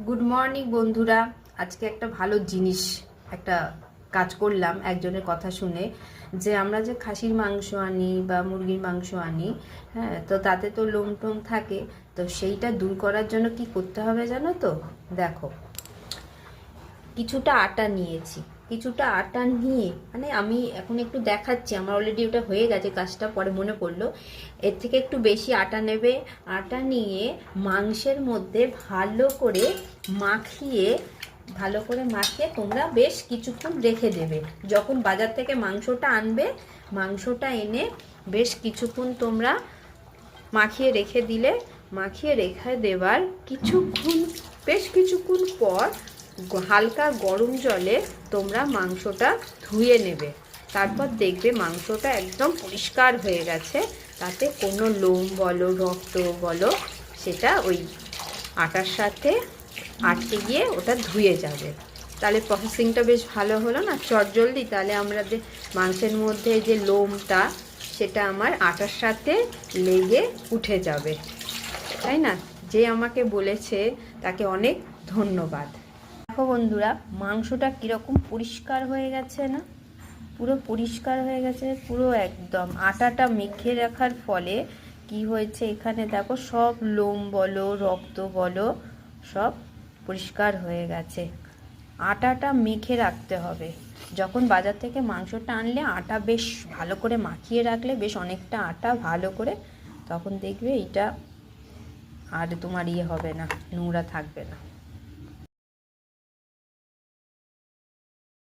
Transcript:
Good morning বন্ধুরা। আজকে একটা ভালো জিনিস একটা কাজ করলাম একজনের কথা শুনে, যে আমরা যে খাসির মাংস আনি বা মুরগির মাংস আনি, হ্যাঁ, তো তাতে তো লোম টোম থাকে। তো সেইটা দূর করার জন্য কি করতে হবে জানো তো? দেখো, কিছুটা আটা নিয়েছি। কিছুটা আটা নিয়ে মানে আমি এখন একটু দেখাচ্ছি, আমার অলরেডি ওটা হয়ে গেছে কাজটা, পরে মনে পড়লো। এর থেকে একটু বেশি আটা নেবে। আটা নিয়ে মাংসের মধ্যে ভালো করে মাখিয়ে তোমরা বেশ কিছুক্ষণ রেখে দেবে। যখন বাজার থেকে মাংসটা আনবে, মাংসটা এনে বেশ কিছুক্ষণ তোমরা মাখিয়ে রেখে দেবার বেশ কিছুক্ষণ পর হালকা গরম জলে তোমরা মাংসটা ধুয়ে নেবে। তারপর দেখবে মাংসটা একদম পরিষ্কার হয়ে গেছে, তাতে কোনো লোম বলো রক্ত বলো সেটা ওই আটার সাথে আটকে গিয়ে ওটা ধুয়ে যাবে। তাহলে প্রসেসিংটা বেশ ভালো হলো না, চটজলদি। তাহলে আমরা যে মাংসের মধ্যে যে লোমটা সেটা আমার আটার সাথে লেগে উঠে যাবে, তাই না? যে আমাকে বলেছে তাকে অনেক ধন্যবাদ। দেখো বন্ধুরা, মাংসটা কীরকম পরিষ্কার হয়ে গেছে না? পুরো পরিষ্কার হয়ে গেছে, পুরো একদম। আটাটা মেখে রাখার ফলে কি হয়েছে, এখানে দেখো সব লোম বলো রক্ত বলো সব পরিষ্কার হয়ে গেছে। আটাটা মেখে রাখতে হবে। যখন বাজার থেকে মাংসটা আনলে আটা বেশ ভালো করে মাখিয়ে রাখলে, বেশ অনেকটা আটা ভালো করে, তখন দেখবে এইটা আর তোমার হবে না, নোংরা থাকবে না।